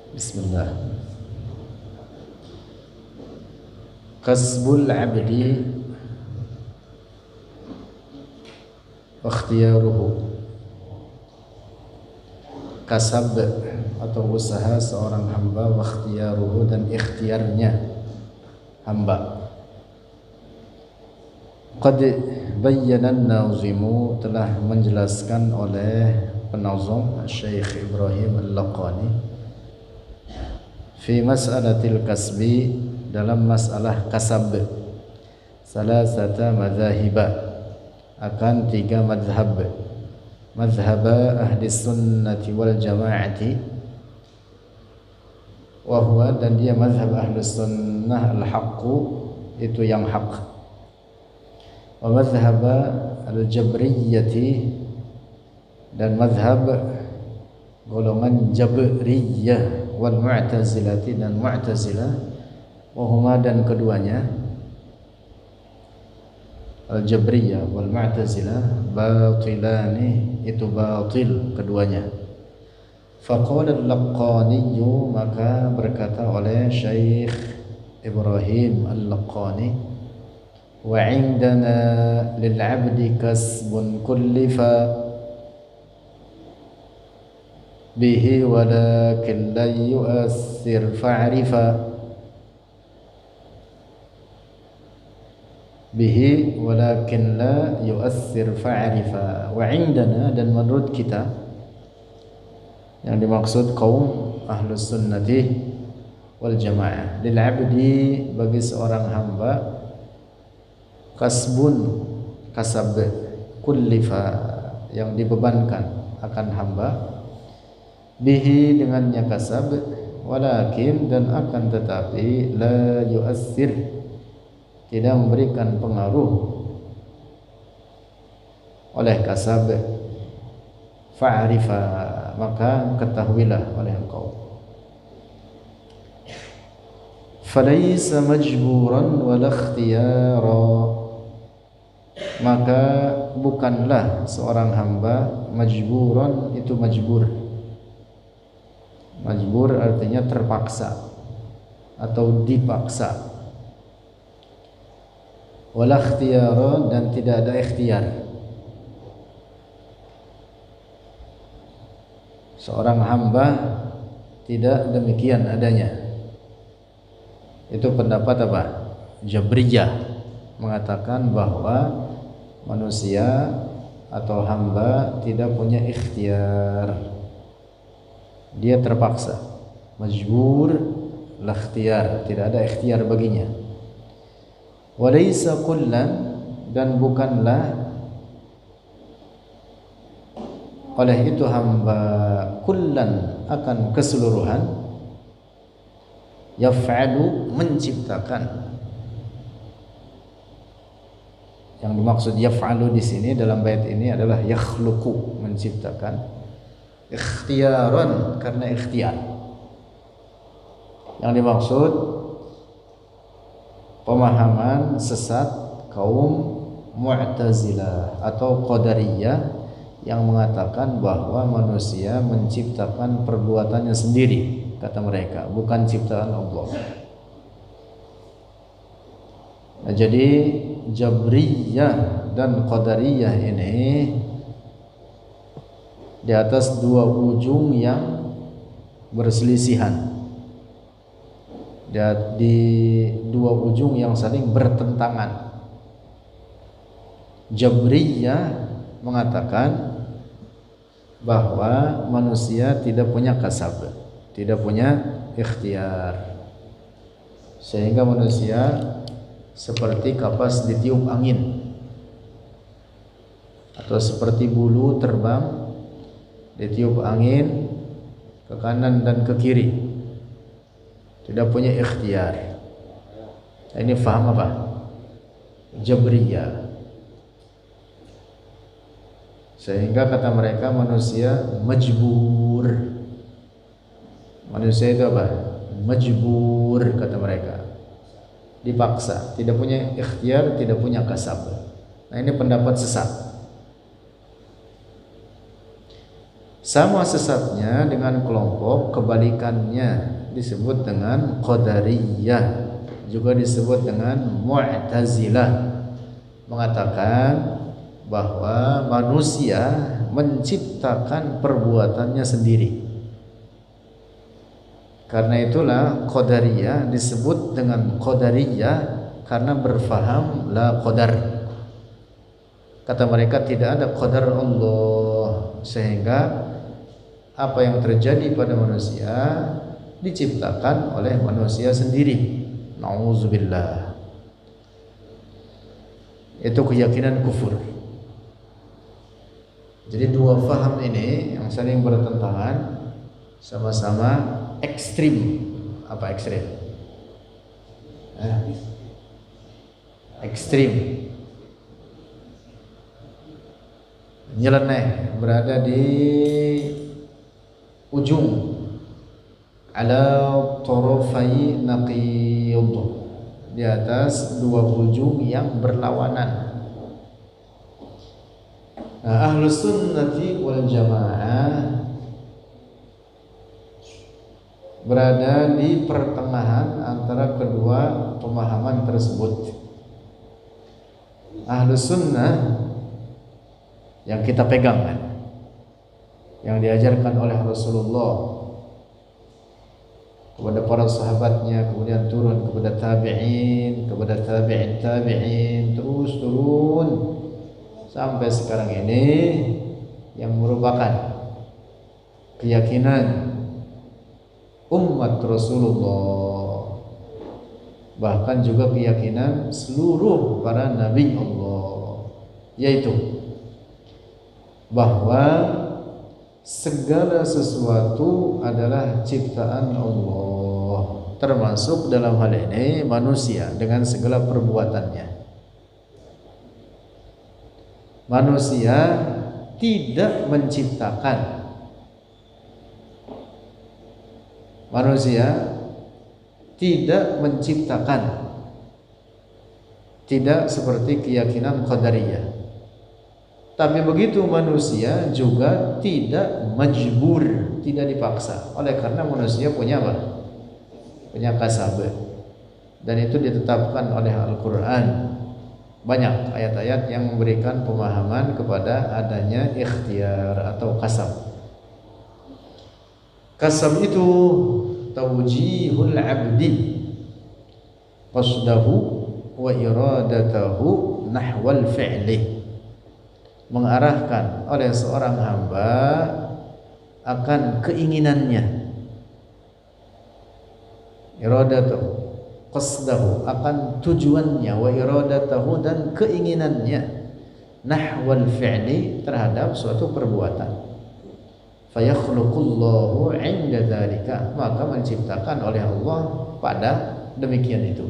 Bismillah. Kasbul abdi wa ikhtiyaruhu. Kasab atau usaha seorang hamba, wa ikhtiyaruhu, dan ikhtiarnya hamba. Qad bayyana an-nazimu, telah menjelaskan oleh penazam Syekh Ibrahim Al-Laqani fi mas'alatil kasbi, dalam masalah kasab, salasata madzahiba, akan 3 madhab. Madhhab ahli sunnati wal jamaati, wa huwa, dan dia madhhab ahli sunnah al-haqqu, itu yang hak. Wa madhhab al-jabriyati, dan madhhab golongan jabriyah, wal mu'tazilati, dan mu'tazilah. Wa huma, dan keduanya, al-jabriyah wal mu'tazilah, batilani, itu batil keduanya. Faqala al-Laqani, maka berkata oleh Syekh Ibrahim Al-Laqani, wa indana lil 'abdi kasbun kullifa bihi walakin la yu'assir fa'rifa, bihi walakin la yu'assir fa'rifa. Wa indana, dan menurut kita, yang dimaksud kaum ahlus sunnati wal jamaah, lil abdi, bagi seorang hamba, kasbun, kasab, kullifa, yang dibebankan akan hamba, bihi, dengannya kasab, walakin, dan akan tetapi, la yu'assir, tidak memberikan pengaruh oleh kasab, fa'rifa, maka ketahuilah oleh engkau. Falaysa majburan wala ikhtiyara, maka bukanlah seorang hamba majburan, itu majbur. Majbur artinya terpaksa atau dipaksa. Wala ikhtiyara, dan tidak ada ikhtiar. Seorang hamba tidak demikian adanya. Itu pendapat apa? Jabriyah, mengatakan bahwa manusia atau hamba tidak punya ikhtiar. Dia terpaksa, majbur, la ikhtiyar, tidak ada ikhtiar baginya. Walaysa kullan, dan bukanlah oleh itu hamba, kullan, akan keseluruhan, yaf'alu, menciptakan. Yang dimaksud yaf'alu di sini dalam bait ini adalah yakhluqu, menciptakan. Ikhtiyaran, karena ikhtiar. Yang dimaksud pemahaman sesat kaum Mu'tazilah atau Qadariyah yang mengatakan bahwa manusia menciptakan perbuatannya sendiri, kata mereka, bukan ciptaan Allah. Nah, jadi Jabriyah dan Qadariyah ini di atas 2 ujung yang berselisihan, di 2 ujung yang saling bertentangan. Jabriyah mengatakan bahwa manusia tidak punya kasab, tidak punya ikhtiar, sehingga manusia seperti kapas ditiup angin, atau seperti bulu terbang ditiup angin ke kanan dan ke kiri, tidak punya ikhtiar. Ini faham apa? Jabriyah. Sehingga kata mereka manusia majbur. Manusia itu apa? Majbur, kata mereka, dipaksa, tidak punya ikhtiar, tidak punya kasab. Nah, ini pendapat sesat. Sama sesatnya dengan kelompok kebalikannya disebut dengan Qadariyah, juga disebut dengan Mu'tazilah, mengatakan bahwa manusia menciptakan perbuatannya sendiri. Karena itulah Qadariyah disebut dengan Qadariyah karena berfaham la qadar. Kata mereka tidak ada qadar Allah, sehingga apa yang terjadi pada manusia diciptakan oleh manusia sendiri. Nauzubillah. Itu keyakinan kufur. Jadi dua faham ini yang saling bertentangan, sama-sama ekstrim. Apa ekstrim? Ekstrim, nyeleneh, berada di ujung, ala tarafai naqid, di atas dua ujung yang berlawanan. Nah, Ahlus Sunnati wal Jamaah berada di pertengahan antara kedua pemahaman tersebut. Ahlus Sunnah yang kita pegang kan, yang diajarkan oleh Rasulullah kepada para sahabatnya, kemudian turun kepada tabi'in, kepada tabi'in tabi'in, terus turun sampai sekarang ini, yang merupakan keyakinan umat Rasulullah, bahkan juga keyakinan seluruh para nabi Allah, yaitu bahwa segala sesuatu adalah ciptaan Allah, termasuk dalam hal ini manusia dengan segala perbuatannya. Manusia tidak menciptakan. Manusia tidak menciptakan. Tidak seperti keyakinan Qadariyah. Tapi begitu manusia juga tidak majbur, tidak dipaksa. Oleh karena manusia punya apa? Punya kasab. Dan itu ditetapkan oleh Al-Quran. Banyak ayat-ayat yang memberikan pemahaman kepada adanya ikhtiar atau kasab. Kasab itu tawjihul abdi qasdahu wa iradatahu nahwal fi'li, mengarahkan oleh seorang hamba akan keinginannya, iradatahu, qasdahu, akan tujuannya, wa iradatahu, dan keinginannya, nahwal fi'li, terhadap suatu perbuatan. Fayakhluqullahu 'inda dzalika, maka menciptakan oleh Allah pada demikian itu.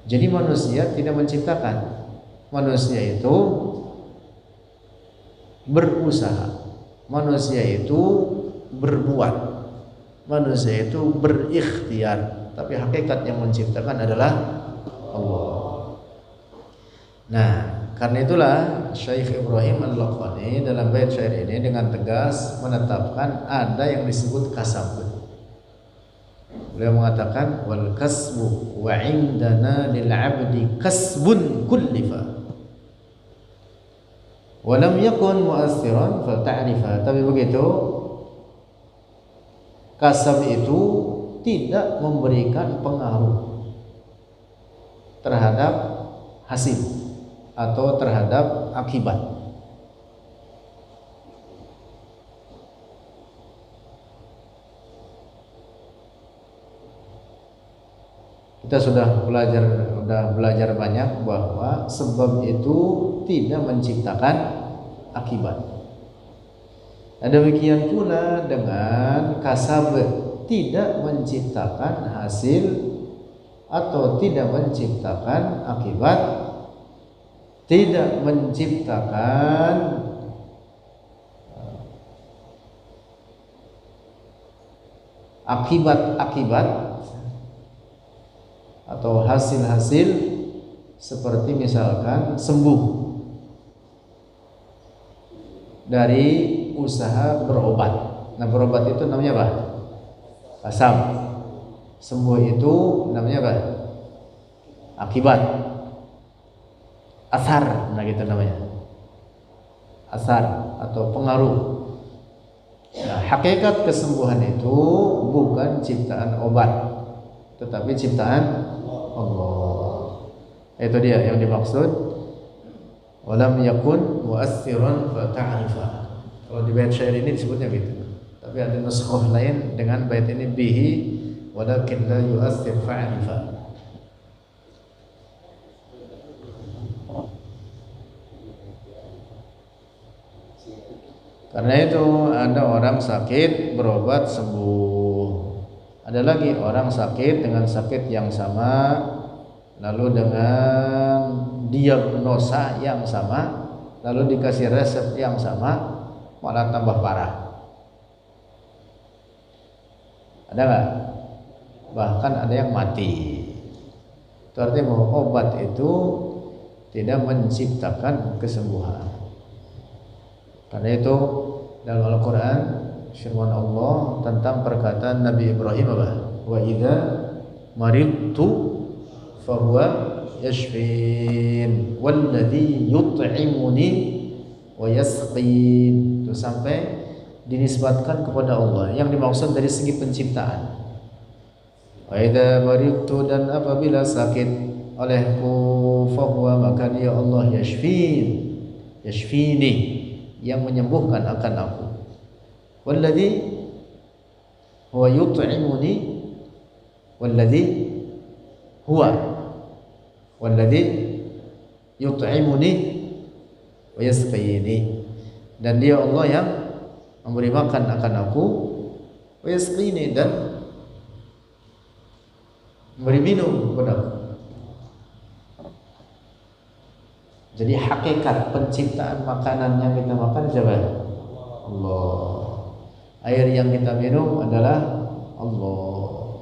Jadi manusia tidak menciptakan, manusia itu berusaha, manusia itu berbuat, manusia itu berikhtiar, tapi hakikat yang menciptakan adalah Allah. Nah, karena itulah Syekh Ibrahim Al-Laqani dalam bait syair ini dengan tegas menetapkan ada yang disebut kasab. Beliau mengatakan wal kasbu wa indana lil 'abdi kasbun kullifa wa lam yakun mu'assiran fa ta'rifa. Tapi begitu, kasab itu tidak memberikan pengaruh terhadap hasil atau terhadap akibat. Kita sudah belajar banyak bahwa sebab itu tidak menciptakan akibat. Dan demikian pula dengan kasab, tidak menciptakan hasil atau tidak menciptakan akibat, tidak menciptakan akibat-akibat atau hasil-hasil, seperti misalkan sembuh dari usaha berobat. Nah, berobat itu namanya apa? Kasab. Sembuh itu namanya apa? Akibat. Asar, nah gitu namanya. Asar atau pengaruh. Nah, hakikat kesembuhan itu bukan ciptaan obat, tetapi ciptaan Allah. Itu dia yang dimaksud. Walam yakun mu'assiran fa ta'rifa. Kalau di bait syair ini disebutnya gitu. Tapi ada nuskhah lain dengan bait ini bihi walakin la yu'assir fa'rifa. Karena itu ada orang sakit berobat sembuh. Ada lagi orang sakit dengan sakit yang sama, lalu dengan diagnosa yang sama, lalu dikasih resep yang sama, malah tambah parah. Ada nggak? Bahkan ada yang mati. Itu artinya bahwa obat itu tidak menciptakan kesembuhan. Karena itu dalam Al-Quran firman Allah tentang perkataan Nabi Ibrahim apa? Wa idza maridtu fahuwa yashfin walladzi yut'imuni wa yasqin. Itu sampai dinisbatkan kepada Allah. Yang dimaksud dari segi penciptaan. Wa idza maridtu, dan apabila sakit olehku, fahuwa, maka dia Allah yashfini, yang menyembuhkan akan aku. Walladzi huwa yut'imuni, walladzi yut'imuni wa yasqini, dan dia Allah yang memberi makan akan aku, wa yasqini, dan memberi minum kepada aku. Jadi hakikat penciptaan makanan yang kita makan siapa? Allah. Air yang kita minum adalah Allah.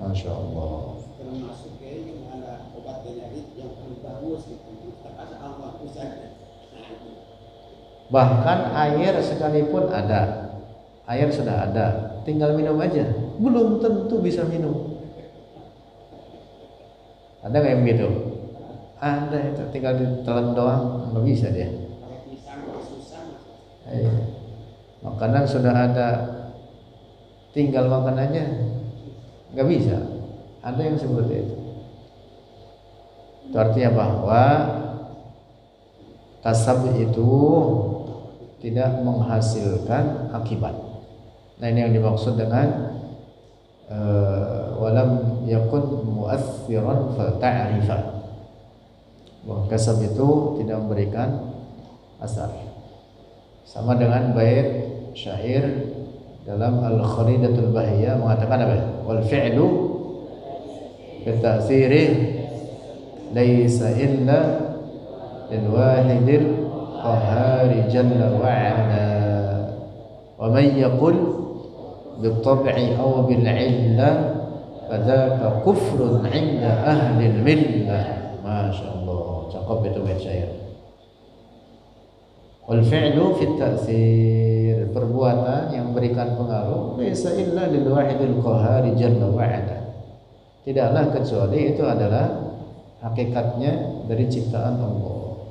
Masya Allah. Termasuk yang ada obat generik yang paling bagus itu ada Allah saja. Bahkan air sekalipun ada, air sudah ada, tinggal minum aja, belum tentu bisa minum. Ada nggak yang begitu? Ada, itu tinggal ditelan doang, nggak bisa dia. Makanan sudah ada, tinggal makan aja, nggak bisa. Ada yang seperti itu. Itu artinya bahwa kasab itu tidak menghasilkan akibat. Nah, ini yang dimaksud dengan walam yakun mu'assiran fa ta'rifa. Bahwa kasab itu tidak memberikan asar. Sama dengan bait syair dalam Al-Kharidatul Bahiyah mengatakan apa? Wal fi'lu bi ta'siri laisa illa lil wahidil qahhari jalla wa ala. Wa man yaqul bil tab'i aw bil 'illa fadzaka kufrun 'inda ahli al-millah. Masyaallah, cakep itu bait syair. Wal fi'lu fit ta'sir, perbuatan yang memberikan pengaruh, laisa illa lil wahidil qahhari jalla wa ala. Tidaklah kecuali itu adalah hakikatnya dari ciptaan Allah.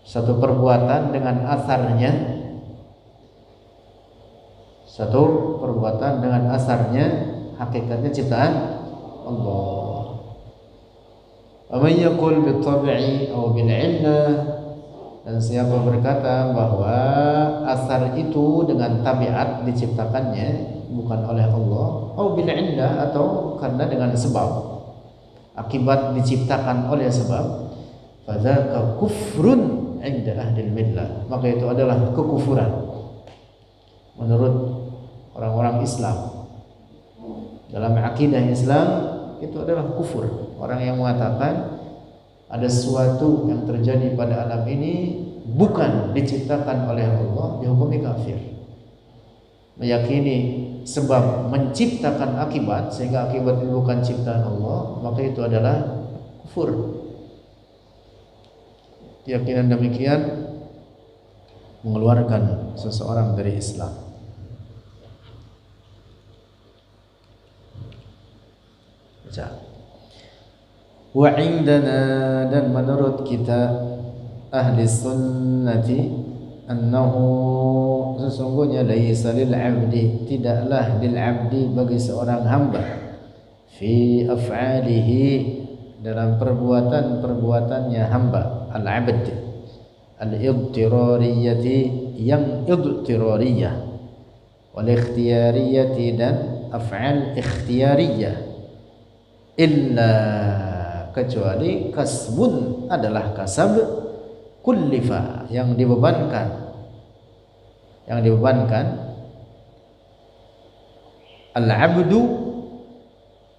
Satu perbuatan dengan asarnya, satu perbuatan dengan asarnya hakikatnya ciptaan Allah. Wa yaqul bi tab'i aw bil 'illah, dan siapa berkata bahwa asar itu dengan tabiat diciptakannya bukan oleh Allah, aw bil 'illah, atau karena dengan sebab, akibat diciptakan oleh sebab, fadzaka kufrun 'inda ahli millah, maka itu adalah kekufuran menurut orang-orang Islam. Dalam akidah Islam itu adalah kufur. Orang yang mengatakan ada sesuatu yang terjadi pada alam ini bukan diciptakan oleh Allah, dihukumi kafir. Meyakini sebab menciptakan akibat sehingga akibat itu bukan ciptaan Allah, maka itu adalah kufur. Keyakinan demikian mengeluarkan seseorang dari Islam. Baca. Wa indana, dan menurut kita ahli sunnati, annahu, sesungguhnya laisa lil abdi, tidaklah lil abdi bagi seorang hamba, fi af'alihi, dalam perbuatan-perbuatannya hamba, al-abd al-idtirariyati, yang idtirariyah, wal ikhtiyariyati, dan af'al ikhtiyariyah, illa, kecuali kasbun, adalah kasab, kullifa, yang dibebankan al-abdu,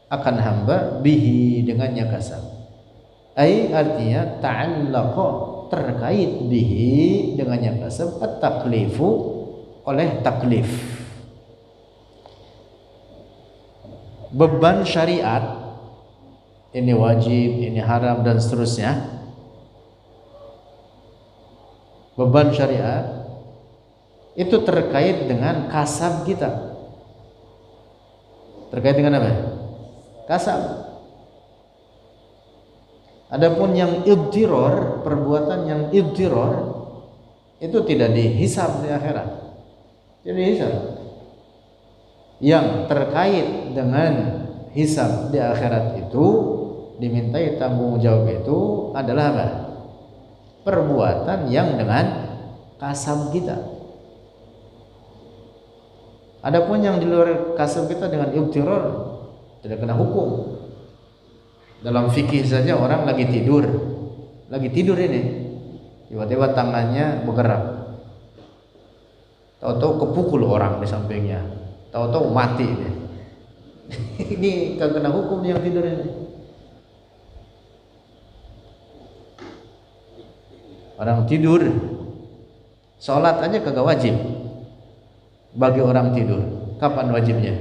akan hamba, bihi, dengannya kasab. Ai, artinya ta'allaqa, terkait, bihi, dengannya kasab, at-taklifu, oleh taklif, beban syariat, ini wajib, ini haram, dan seterusnya. Beban syariat itu terkait dengan kasab kita. Terkait dengan apa? Kasab. Adapun yang ibtiror, perbuatan yang ibtiror, itu tidak dihisab di akhirat. Tidak dihisab. Yang terkait dengan hisab di akhirat itu, dimintai tanggung jawab itu adalah apa? Perbuatan yang dengan kasab kita. Adapun yang di luar kasab kita dengan ibtiror, tidak kena hukum. Dalam fikih saja, orang lagi tidur ini, tiba-tiba tangannya bergerak, tahu-tahu kepukul orang di sampingnya, tahu-tahu mati ini. Ini kagak kena hukum yang tidur ini. Orang tidur, sholat aja kagak wajib bagi orang tidur. Kapan wajibnya?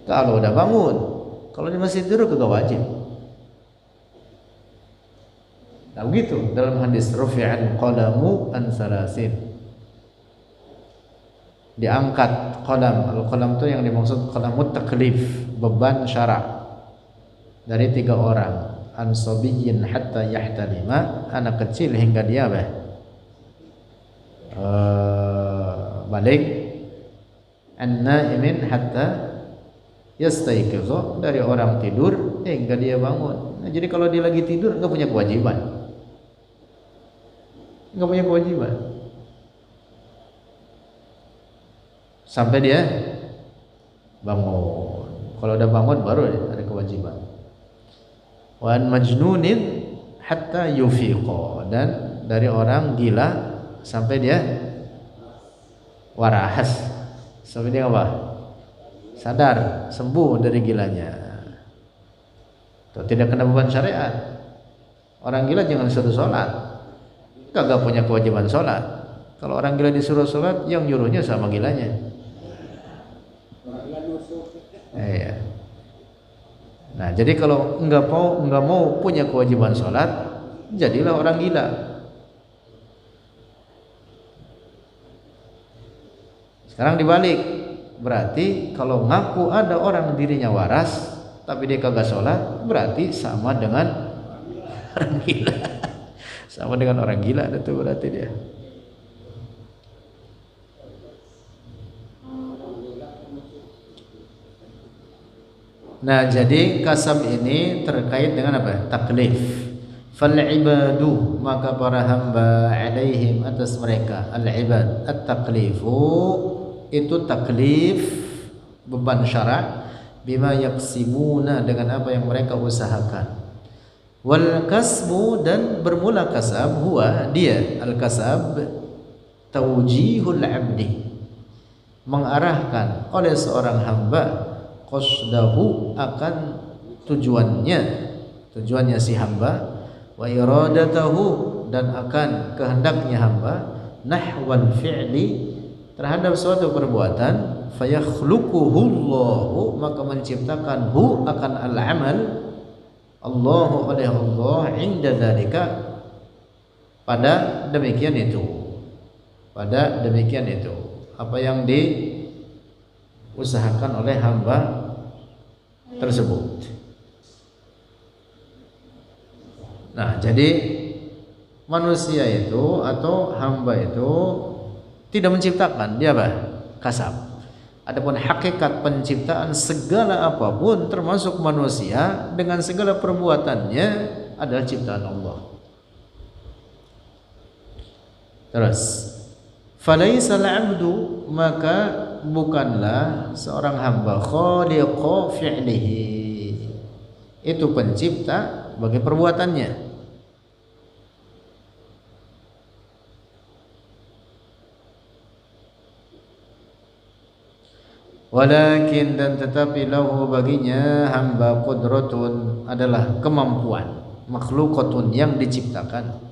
Kalau udah bangun. Kalau dia masih tidur kagak wajib. Nah begitu dalam hadis, rufi'al qalamu an salasin, diangkat qalam. Al-qalam itu yang dimaksud qalamut taklif, beban syara, dari 3 orang. An sabiyyin hatta yahtalima, anak kecil hingga dia balik. An naimin hatta yastaiqizu, dari orang tidur hingga dia bangun. Nah, jadi kalau dia lagi tidur enggak punya kewajiban. Sampai dia bangun. Kalau udah bangun baru ada kewajiban. Wa an majnunin hatta yufiqa, dan dari orang gila sampai dia waras, sampai dia apa? Sadar, sembuh dari gilanya. Tuh, tidak kena beban syariat. Orang gila jangan disuruh sholat, kagak punya kewajiban sholat. Kalau orang gila disuruh sholat, yang nyuruhnya sama gilanya. Iya. Nah, jadi kalau enggak mau punya kewajiban sholat, jadilah orang gila. Sekarang dibalik, berarti kalau ngaku ada orang dirinya waras tapi dia kagak sholat, berarti sama dengan orang gila. Sama dengan orang gila itu berarti dia. Nah, jadi kasab ini terkait dengan apa? Taklif. Fal ibadu, maka para hamba, alaihim, atas mereka, al ibad, at taklifu, itu taklif, beban syara', bima yaksibuna, dengan apa yang mereka usahakan. Wal kasbu, dan bermula kasab, huwa, dia, al kasab, tawjihul abdi, mengarahkan oleh seorang hamba, qasdahu, akan tujuannya si hamba, wa iradatahu, dan akan kehendaknya hamba, nahwal fi'li, terhadap suatu perbuatan, fayakhluquhu Allahu, maka menciptakan hu, akan al-amal, Allahu, oleh Allah, inda dzalika, pada demikian itu. Pada demikian itu, apa yang diusahakan oleh hamba tersebut. Nah, jadi manusia itu atau hamba itu tidak menciptakan, dia apa? Kasab. Adapun hakikat penciptaan segala apapun termasuk manusia dengan segala perbuatannya adalah ciptaan Allah. Terus, falaisal 'abdu, maka bukanlah seorang hamba khaliqa fi'lihi, itu pencipta bagi perbuatannya. Walakin, dan tetapi, lahu baginya hamba qudratun, adalah kemampuan, makhluqatun, yang diciptakan.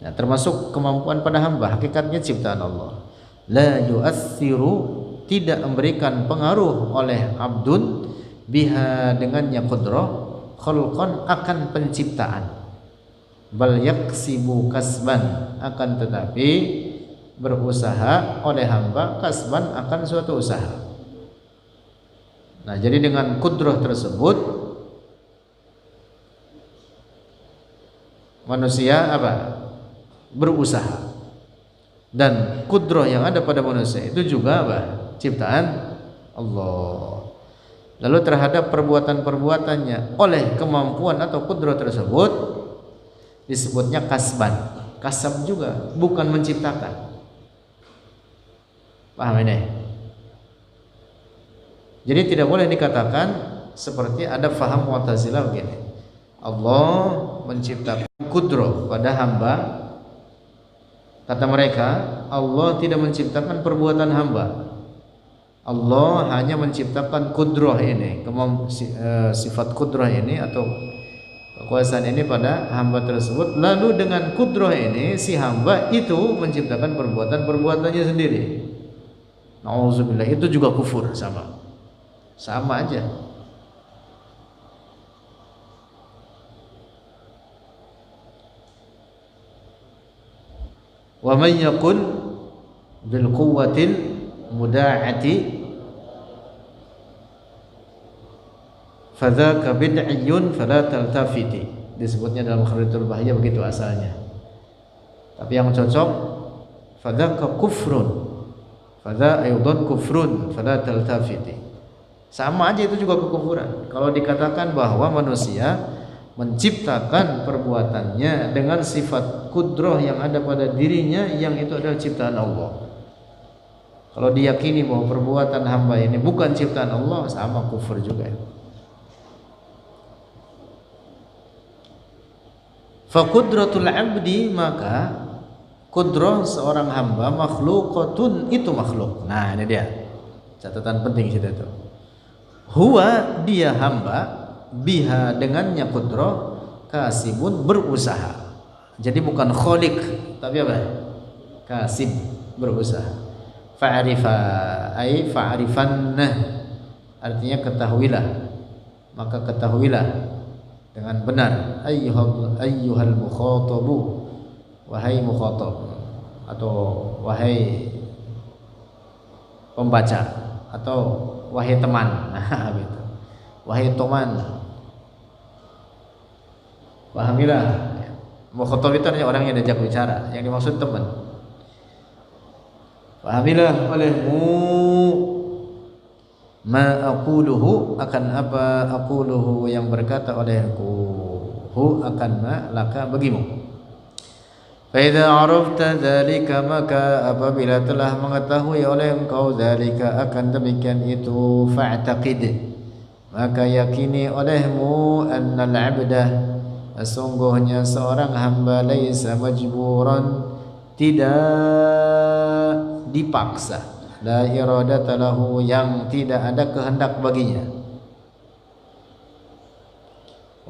Nah, termasuk kemampuan pada hamba, hakikatnya ciptaan Allah. La yu'assiru, tidak memberikan pengaruh oleh abdun, biha, dengannya qudrah, khalqan, akan penciptaan. Bal yaksibu kasban, akan tetapi berusaha oleh hamba kasban, akan suatu usaha. Nah, jadi dengan kudrah tersebut manusia apa? Berusaha. Dan kudrah yang ada pada manusia itu juga apa? Ciptaan Allah. Lalu terhadap perbuatan-perbuatannya oleh kemampuan atau kudrah tersebut disebutnya kasban. Kasab juga, bukan menciptakan. Paham ini? Jadi tidak boleh dikatakan seperti ada faham Mu'tazilah begini. Allah menciptakan kudrah pada hamba. Kata mereka, Allah tidak menciptakan perbuatan hamba. Allah hanya menciptakan kudrah ini, sifat kudrah ini atau kekuasaan ini pada hamba tersebut. Lalu dengan kudrah ini si hamba itu menciptakan perbuatan-perbuatannya sendiri. Nauzubillah, itu juga kufur, sama aja. Wa man yaqul bil quwwatil muda'ati fadzaka bid'iyyun fala taltafiti, disebutnya dalam Kharidatul Bahiyah begitu asalnya. Tapi yang cocok fadzaka kufrun, fadza aydan kufrun fala taltafiti. Sama aja, itu juga kekufuran. Kalau dikatakan bahwa manusia menciptakan perbuatannya dengan sifat kudrah yang ada pada dirinya, yang itu adalah ciptaan Allah. Kalau diyakini bahwa perbuatan hamba ini bukan ciptaan Allah, sama kufur juga. Fa qudratul 'abdi, maka kudrah seorang hamba makhluqatun, itu makhluk. Nah, ini dia catatan penting situ itu. Huwa, dia hamba, biha, dengannya kudrah, kasibun, berusaha. Jadi bukan khaliq, tapi apa? Kasib, berusaha. Fa'rifa, ay fa'rifanna, artinya ketahuilah, maka ketahuilah dengan benar. Ayyuhal mukhatabu, wahai mukhatab, atau wahai pembaca, atau wahai teman. Nah, gitu. Wahai teman, pahamilah. Mukhatab itu artinya orang yang diajak bicara, yang dimaksud teman. Pahamilah olehmu ma aquluhu, akan apa aquluhu, yang berkata olehku, hu, akan ma, laka, bagimu. Fa idza arafta dzalika, maka apabila telah mengetahui oleh engkau dzalika, akan demikian itu, fa'taqid, maka yakini olehmu, annal 'abda, sesungguhnya seorang hamba, laisa majburan, tidak dipaksa, la iradata lahu, yang tidak ada kehendak baginya,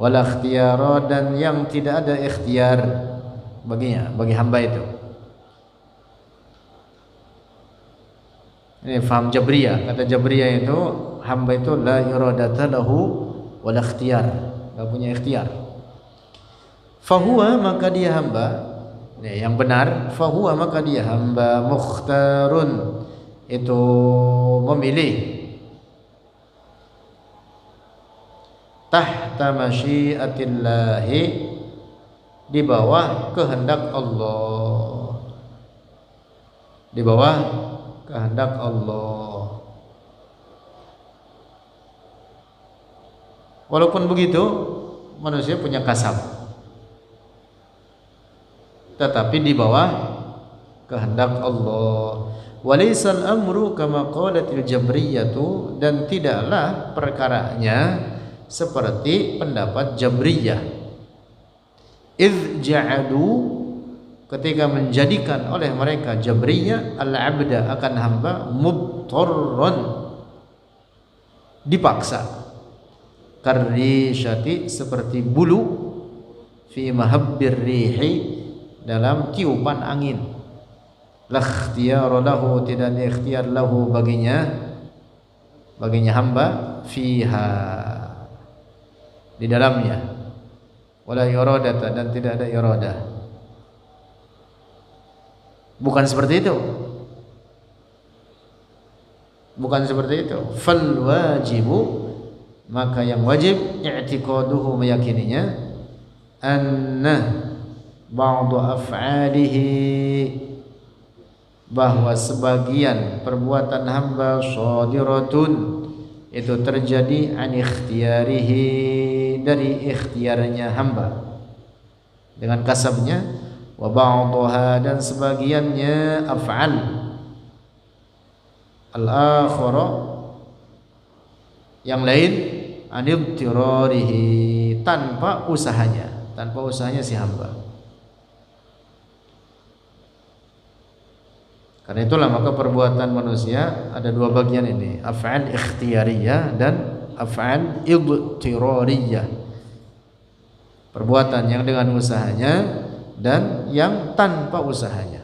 wala ikhtiyara, dan yang tidak ada ikhtiar baginya, bagi hamba itu. Ini faham Jabriyah. Kata Jabriyah itu, hamba itu la iradata lahu wala ikhtiyar, enggak punya ikhtiar. fahuwa maka dia hamba, yang benar, fahuwa maka dia hamba mukhtarun, itu memilih, tahta masyiatillahi, di bawah kehendak Allah, di bawah kehendak Allah. Walaupun begitu manusia punya kasab, tetapi di bawah kehendak Allah. Walaisal amru kama qalatil jabriyatu, dan tidaklah perkaranya seperti pendapat Jabriyah. Idz ja'adu, ketika menjadikan oleh mereka Jabriyah al-'abda akan hamba mudtarran, dipaksa, karrishati, seperti bulu, fi mahabbir rihi, dalam tiupan angin, la ikhtiyara lahu, tidak ada ikhtiar lahu baginya hamba, fiha, di dalamnya, wala iradata, dan tidak ada iradah. Bukan seperti itu, bukan seperti itu. Fal wajibu, maka yang wajib, i'tiqaduhu, meyakininya, anna ba'du af'alihi, bahwa sebagian perbuatan hamba, shadiratun, itu terjadi, an ikhtiyarihi, dari ikhtiarnya hamba dengan kasabnya, wa ba'daha, dan sebagiannya af'al al-akhara, yang lain, an ibtirarihi, tanpa usahanya si hamba. Karena itulah maka perbuatan manusia ada dua bagian ini, af'al ikhtiyariyah dan af'al ibtirariyah. Perbuatan yang dengan usahanya dan yang tanpa usahanya.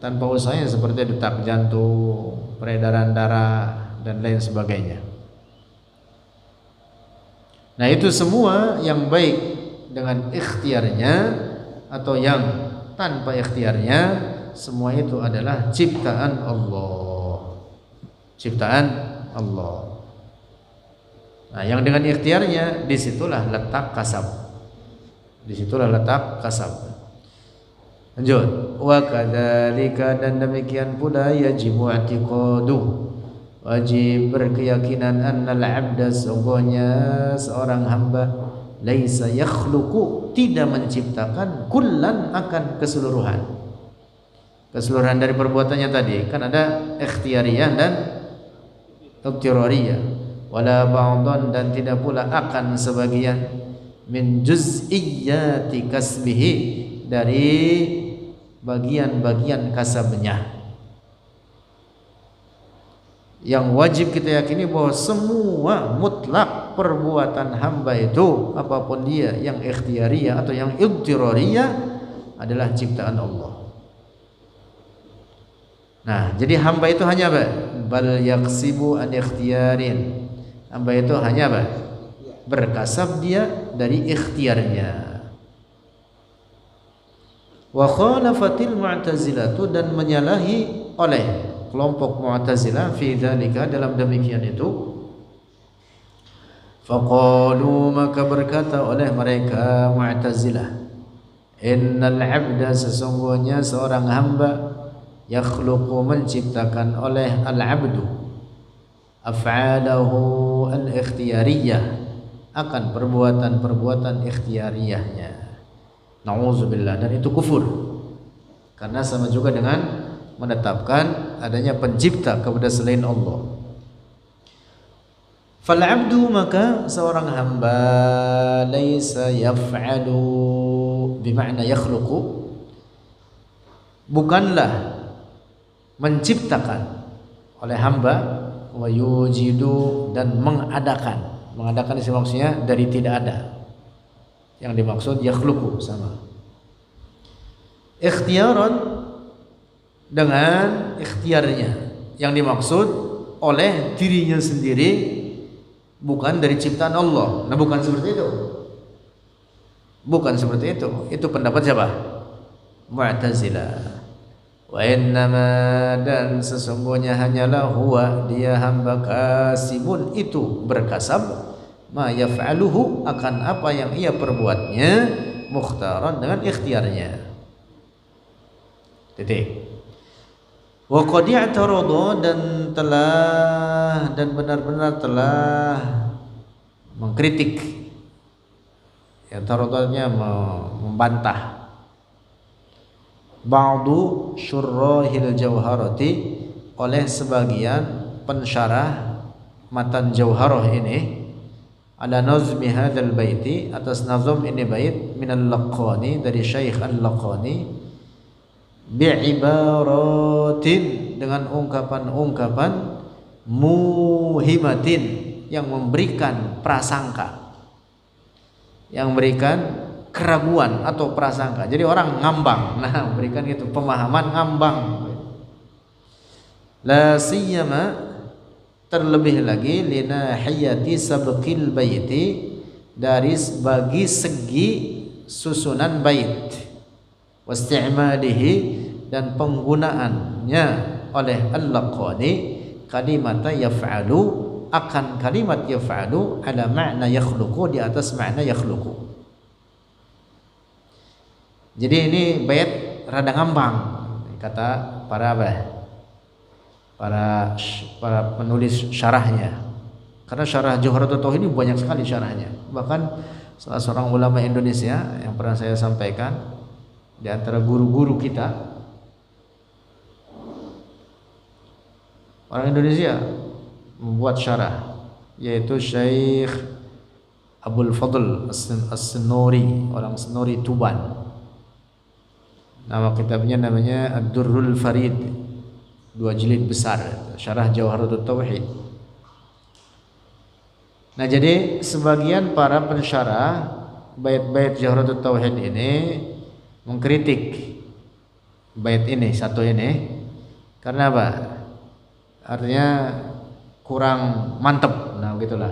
Tanpa usahanya seperti detak jantung, peredaran darah, dan lain sebagainya. Nah, itu semua yang baik dengan ikhtiarnya atau yang tanpa ikhtiarnya, semua itu adalah ciptaan Allah. Ciptaan Allah. Nah, yang dengan ikhtiarnya, disitulah letak kasab. Disitulah letak kasab. Lanjut. Wa kadzalika, dan demikian pula, yajibu i'tiqadu, wajib berkeyakinan, annal 'abda, sungguhnya seorang hamba, laisa yakhluqu, tidak menciptakan, kullan, akan keseluruhan. Keseluruhan dari perbuatannya tadi kan ada ikhtiyariyah dan ibtirariyah, wala ba'dhan, dan tidak pula akan sebagian, min juz'iyyati kasbihi, dari bagian-bagian kasabnya. Yang wajib kita yakini bahwa semua mutlak perbuatan hamba itu, apapun dia, yang ikhtiyariyah atau yang ibtirariyah, adalah ciptaan Allah. Nah, jadi hamba itu hanya apa? Bal yaksibu an ikhtiyarin. Hamba itu hanya apa? Berkasab dia dari ikhtiarnya. Wa khalafatil mu'tazilatu, dan menyalahi oleh kelompok Mu'tazilah fi dzalika, dalam demikian itu. Faqalu, maka berkata oleh mereka Mu'tazilah, innal 'abda, sesungguhnya seorang hamba, yakhluqu, menciptakan, oleh al-'abdu af'alahu al-ikhtiyariyah, akan perbuatan-perbuatan ikhtiyariyahnya. Na'udzubillah, dan itu kufur, karena sama juga dengan menetapkan adanya pencipta kepada selain Allah. Fal-'abdu, maka seorang hamba, laisa yaf'alu, bima'na yakhluqu, bukanlah menciptakan oleh hamba, wa yujidu, dan mengadakan. Mengadakan itu maksudnya dari tidak ada. Yang dimaksud yakhluqu sama. Ikhtiaran, dengan ikhtiarnya. Yang dimaksud oleh dirinya sendiri, bukan dari ciptaan Allah. Nah, bukan seperti itu. Bukan seperti itu. Itu pendapat siapa? Mu'tazilah. Wa innama, dan sesungguhnya hanyalah huwa, dia hamba, kasibun, itu berkasab, ma yaf'aluhu, akan apa yang ia perbuatnya, mukhtaran, dengan ikhtiarnya. Titik. Wa qad i'tarada, dan benar-benar telah mengkritik, i'taradanya membantah, ba'du syurrahil jauharati, oleh sebagian pensyarah matan jauharah ini, ala nazmi hadzal baiti, atas nazm ini bait, minal Laqani, dari Syekh Al-Laqani, bi'ibaratin, dengan ungkapan-ungkapan, muhimatin, yang memberikan prasangka, yang memberikan keraguan atau prasangka. Jadi orang ngambang, nah memberikan itu pemahaman ngambang. La siyama, terlebih lagi, linahiyati sabqil baiti, dari bagi segi susunan bait, wasti'malihi, dan penggunaannya oleh Al-Laqani, kalimat yaf'alu, akan kalimat yaf'alu, ala makna yakhluqu, di atas makna yakhluqu. Jadi ini bait rada ngambang, kata para penulis syarahnya. Karena syarah Jawharatul Tauhid ini banyak sekali syarahnya. Bahkan salah seorang ulama Indonesia yang pernah saya sampaikan, di antara guru-guru kita, orang Indonesia membuat syarah, yaitu Syekh Abdul Fadl As-Senori, orang Senori Tuban. Nama kitabnya namanya Ad-Durrul Farid, 2 jilid besar, syarah Jawharatul Tauhid. Nah, jadi sebagian para pensyarah bait-bait Jawharatul Tauhid ini mengkritik bait ini, satu ini, karena apa? Artinya kurang mantep. Nah, begitulah,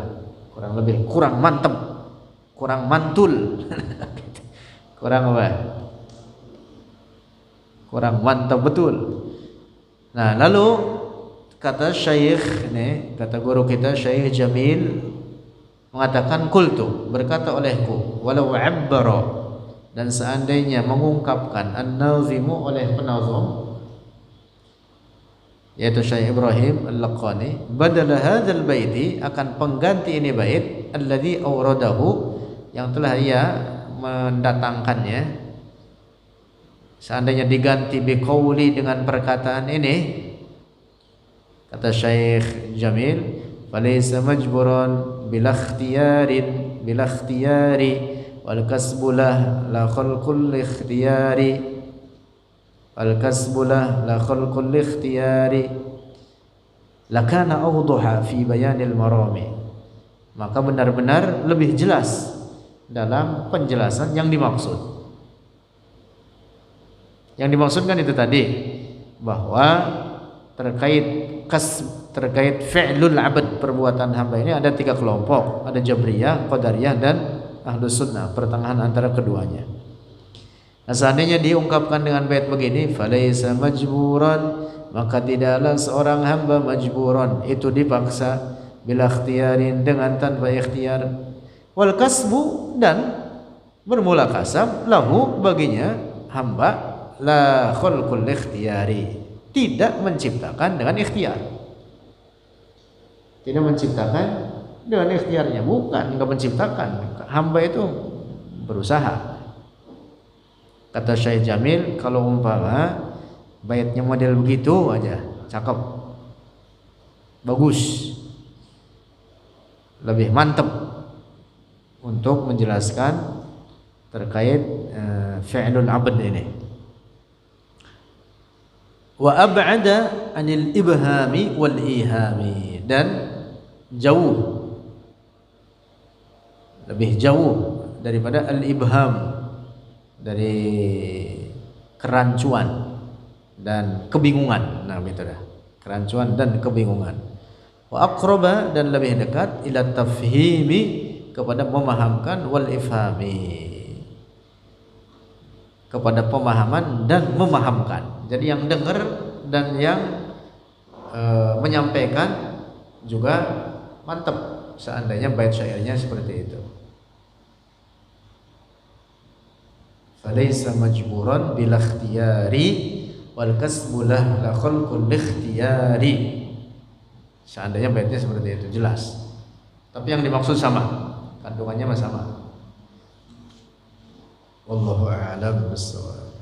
kurang mantep, kurang mantul. Kurang apa? Kurang mantap betul. Nah, lalu kata Syekh ini, kata guru kita Syekh Jamil, mengatakan qultu, berkata olehku, walau abbara, dan seandainya mengungkapkan, an-nazimu, oleh penazam, yaitu Syekh Ibrahim Al-Laqani, badala hadzal baiti, akan pengganti ini bait, alladzi awradahu, yang telah ia mendatangkannya, seandainya diganti biqauli, dengan perkataan ini, kata Syekh Jamil, falaysa majburan bila ikhtiyari, wal kasbulah la khalqul ikhtiyari, wal kasbulah la khalqul ikhtiyari, lakana awdaha fi bayanil marami, maka benar-benar lebih jelas dalam penjelasan yang dimaksud. Yang dimaksudkan itu tadi, bahwa terkait fi'lul abad, perbuatan hamba ini ada 3 kelompok, ada Jabriyah, Qadariyah, dan Ahlus Sunnah, pertengahan antara keduanya. Nah, seandainya diungkapkan dengan bait begini, falaysa majburan, maka tidaklah seorang hamba majburan, itu dipaksa, bila ikhtiyarin, dengan tanpa ikhtiar, wal kasbu, dan bermula kasab, lahu, baginya hamba, la khalqul ikhtiyari, tidak menciptakan dengan ikhtiar, tidak menciptakan dengan ikhtiarnya, bukan enggak menciptakan, hamba itu berusaha. Kata Syekh Jamil, kalau umpama baitnya model begitu aja, cakep, bagus, lebih mantap untuk menjelaskan terkait fi'lul abd ini. Wa ab'ada anil ibhami wal ihami, dan lebih jauh daripada al-ibham, dari kerancuan dan kebingungan. Nah, gitu dah, kerancuan dan kebingungan. Wa aqraba, dan lebih dekat, ila tafhimi, kepada memahamkan, wal ifhami, kepada pemahaman dan memahamkan. Jadi yang dengar dan yang menyampaikan juga mantap seandainya bait syairnya seperti itu. Falaysa majburan bil ikhtiyari wal kasbu la khalqul ikhtiyari. Seandainya baitnya seperti itu jelas. Tapi yang dimaksud sama, kandungannya sama. Wallahu a'lam bishawab.